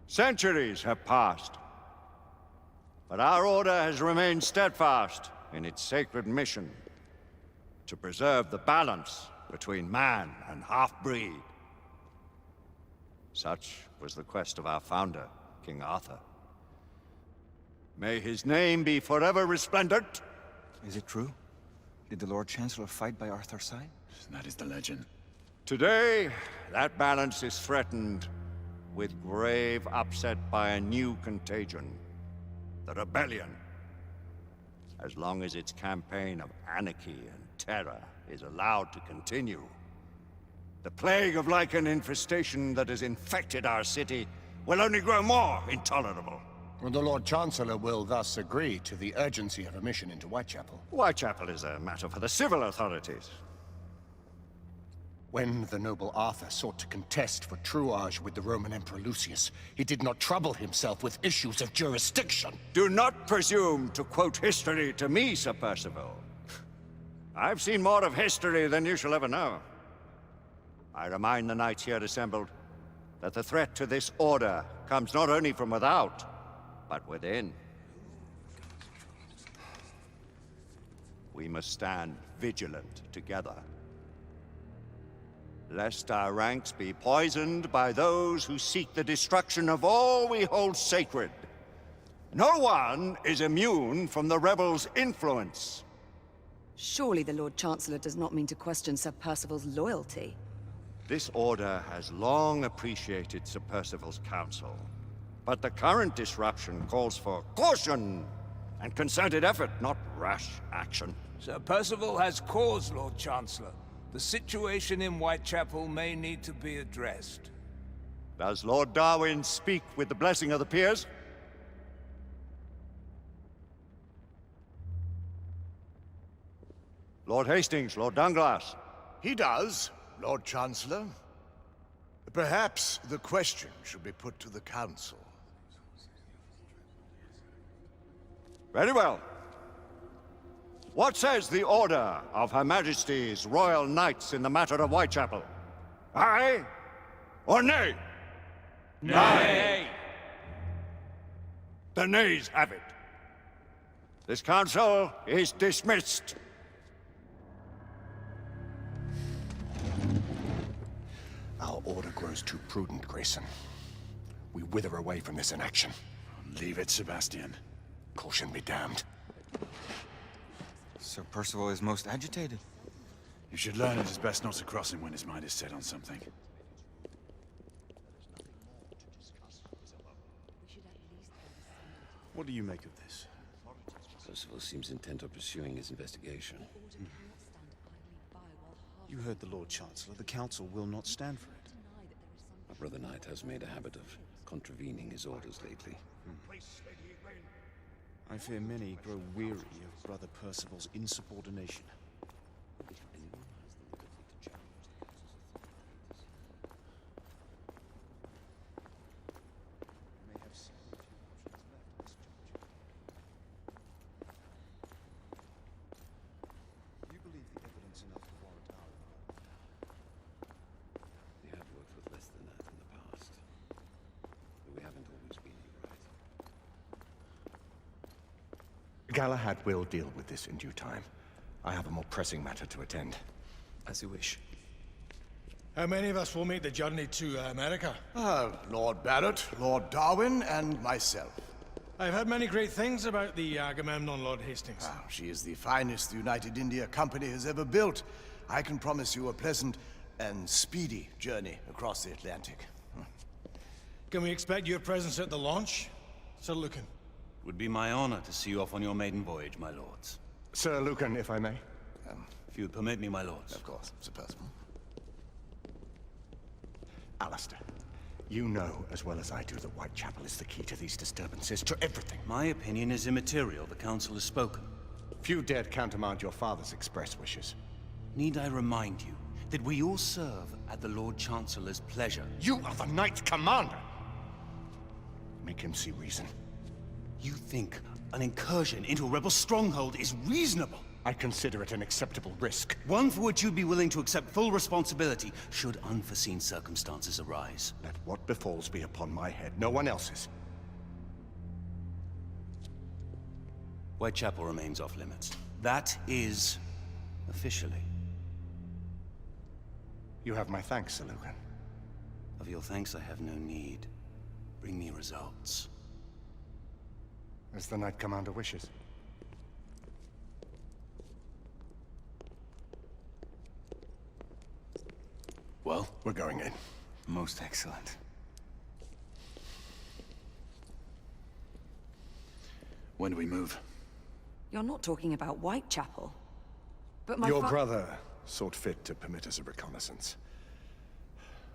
Centuries have passed, but our order has remained steadfast in its sacred mission to preserve the balance between man and half-breed. Such was the quest of our founder, King Arthur. May his name be forever resplendent. Is it true? Did the Lord Chancellor fight by Arthur's side? That is the legend. Today, that balance is threatened with grave upset by a new contagion. The rebellion. As long as its campaign of anarchy and terror is allowed to continue, the plague of lichen infestation that has infected our city will only grow more intolerable. Well, the Lord Chancellor will thus agree to the urgency of a mission into Whitechapel. Whitechapel is a matter for the civil authorities. When the noble Arthur sought to contest for truage with the Roman Emperor Lucius, he did not trouble himself with issues of jurisdiction. Do not presume to quote history to me, Sir Percival. I've seen more of history than you shall ever know. I remind the knights here assembled that the threat to this order comes not only from without, but within. We must stand vigilant together, lest our ranks be poisoned by those who seek the destruction of all we hold sacred. No one is immune from the rebels' influence. Surely the Lord Chancellor does not mean to question Sir Percival's loyalty. This order has long appreciated Sir Percival's counsel, but the current disruption calls for caution and concerted effort, not rash action. Sir Percival has cause, Lord Chancellor. The situation in Whitechapel may need to be addressed. Does Lord Darwin speak with the blessing of the peers? Lord Hastings, Lord Dunglass. He does, Lord Chancellor. Perhaps the question should be put to the Council. Very well. What says the Order of Her Majesty's Royal Knights in the matter of Whitechapel? Aye or nay? Nay! The nays have it. This council is dismissed. Our order grows too prudent, Grayson. We wither away from this inaction. Leave it, Sebastian. Caution be damned. Sir Percival is most agitated. You should learn it is best not to cross him when his mind is set on something. What do you make of this? Percival seems intent on pursuing his investigation. You heard the Lord Chancellor. The Council will not stand for it. My brother Knight has made a habit of contravening his orders lately. I fear many grow weary of Brother Percival's insubordination. You believe the evidence enough to warrant our involvement? We have worked with less than that in the past, but we haven't always been right. Galahad will deal with this in due time. I have a more pressing matter to attend. As you wish. How many of us will make the journey to America? Lord Barrett, Lord Darwin, and myself. I've heard many great things about the Agamemnon, Lord Hastings. She is the finest the United India Company has ever built. I can promise you a pleasant and speedy journey across the Atlantic. Can we expect your presence at the launch, Sir Lucan? Would be my honor to see you off on your maiden voyage, my lords. Sir Lucan, if I may. If you would permit me, my lords. Of course, Sir Percival. Alistair, you know as well as I do that Whitechapel is the key to these disturbances, to everything. My opinion is immaterial. The Council has spoken. Few dared countermand your father's express wishes. Need I remind you that we all serve at the Lord Chancellor's pleasure? You are the Knight Commander! Make him see reason. You think an incursion into a rebel stronghold is reasonable? I consider it an acceptable risk. One for which you'd be willing to accept full responsibility should unforeseen circumstances arise. Let what befalls be upon my head, no one else's. Whitechapel remains off limits. That is officially. You have my thanks, Sir Lucan. Of your thanks I have no need. Bring me results. As the Knight Commander wishes. Well, we're going in. Most excellent. When do we move? You're not talking about Whitechapel. But my Your brother sought fit to permit us a reconnaissance.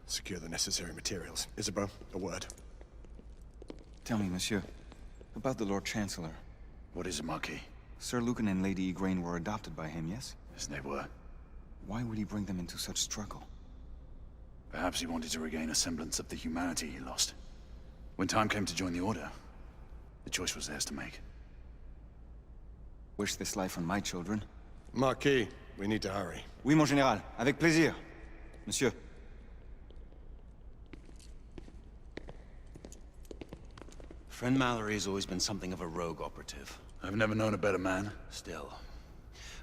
Secure the necessary materials. Isabeau, a word. Tell me, monsieur, about the Lord Chancellor. What is a Marquis? Sir Lucan and Lady Igraine were adopted by him, yes? Yes, they were. Why would he bring them into such struggle? Perhaps he wanted to regain a semblance of the humanity he lost. When time came to join the Order, the choice was theirs to make. Wish this life on my children? Marquis, we need to hurry. Oui, mon général. Avec plaisir. Monsieur. Friend Mallory has always been something of a rogue operative. I've never known a better man. Still,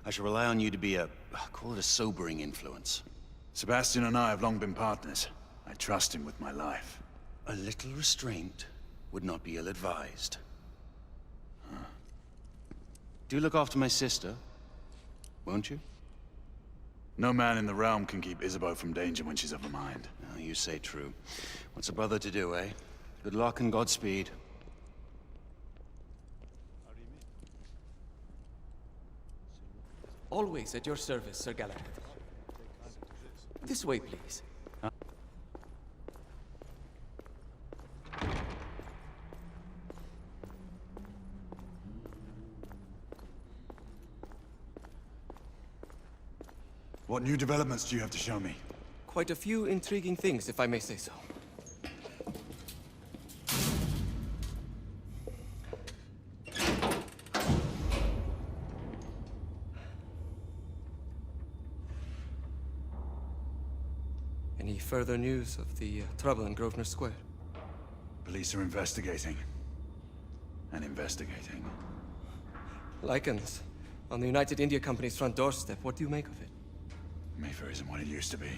I shall rely on you to be call it a sobering influence. Sebastian and I have long been partners. I trust him with my life. A little restraint would not be ill-advised. Do look after my sister, won't you? No man in the realm can keep Isabeau from danger when she's of a mind. Oh, you say true. What's a brother to do, eh? Good luck and Godspeed. Always at your service, Sir Galahad. This way, please. What new developments do you have to show me? Quite a few intriguing things, if I may say so. Any further news of the trouble in Grosvenor Square? Police are investigating. And investigating. Lycans, on the United India Company's front doorstep. What do you make of it? Mayfair isn't what it used to be.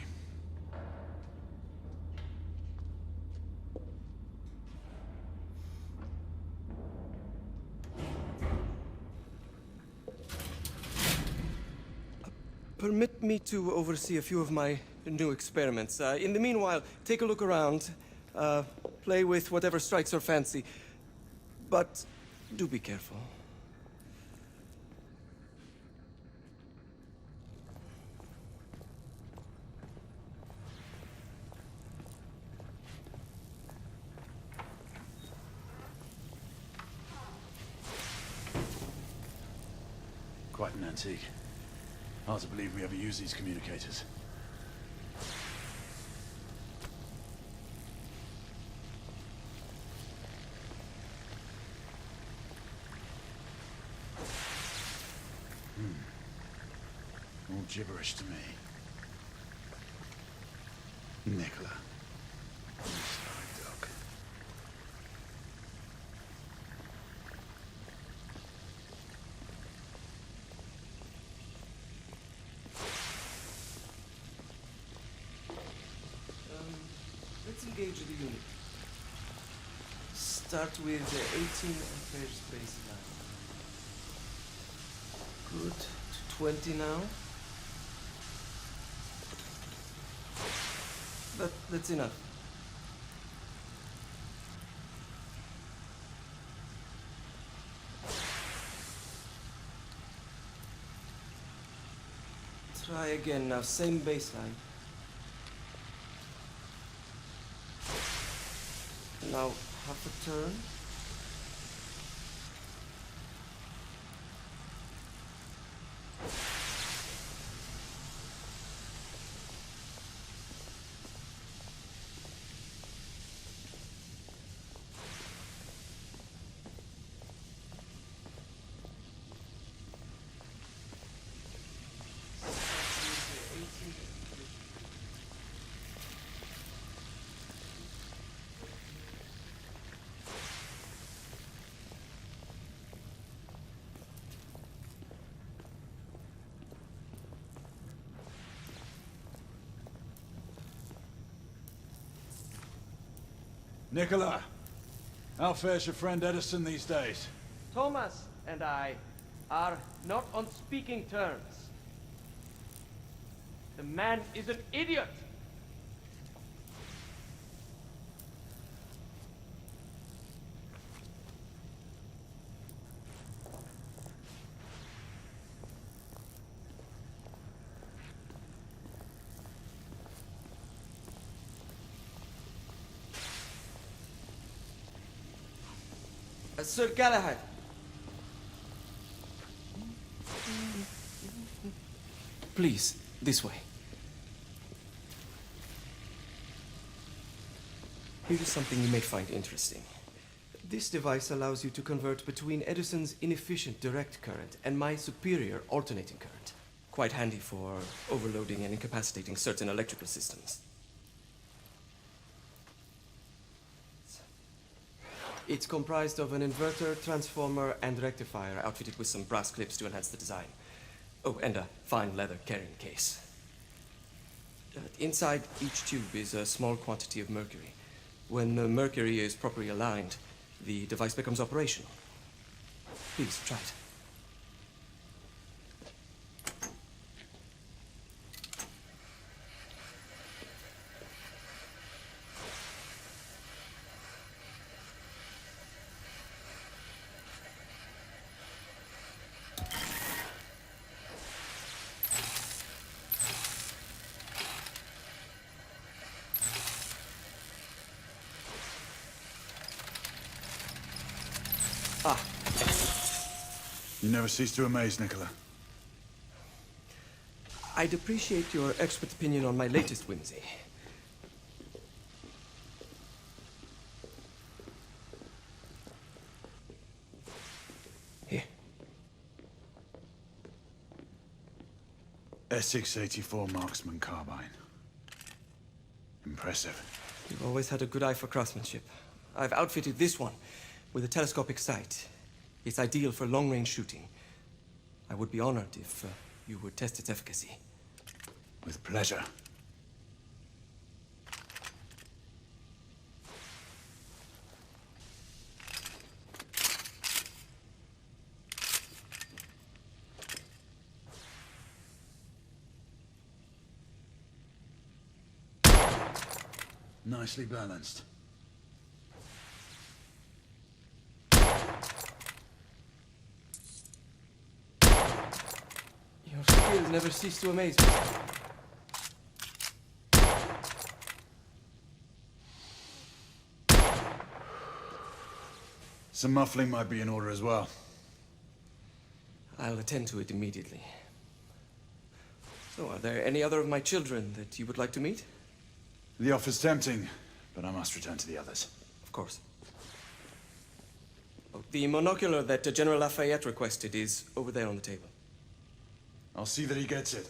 Permit me to oversee a few of my new experiments. In the meanwhile, take a look around. Play with whatever strikes your fancy. But do be careful. Quite an antique. Hard to believe we ever use these communicators. All gibberish to me. Nicola. Sorry, Doc. Let's engage the unit. Start with 18 amperes baseline. Good. To 20 now. That's enough. Try again now, same baseline. Now, half a turn. Nicola, how fares your friend Edison these days? Thomas and I are not on speaking terms. The man is an idiot! Sir Galahad. Please, this way. Here is something you may find interesting. This device allows you to convert between Edison's inefficient direct current and my superior alternating current. Quite handy for overloading and incapacitating certain electrical systems. It's comprised of an inverter, transformer, and rectifier outfitted with some brass clips to enhance the design. Oh, and a fine leather carrying case. Inside each tube is a small quantity of mercury. When the mercury is properly aligned, the device becomes operational. Please, try it. Ah, excellent. You never cease to amaze, Nicola. I'd appreciate your expert opinion on my latest whimsy. Here. Essex 84 Marksman Carbine. Impressive. You've always had a good eye for craftsmanship. I've outfitted this one with a telescopic sight. It's ideal for long-range shooting. I would be honored if you would test its efficacy. With pleasure. Nicely balanced. Your skills never cease to amaze me. Some muffling might be in order as well. I'll attend to it immediately. So, are there any other of my children that you would like to meet? The offer's tempting, but I must return to the others. Of course. Oh, the monocular that General Lafayette requested is over there on the table. I'll see that he gets it.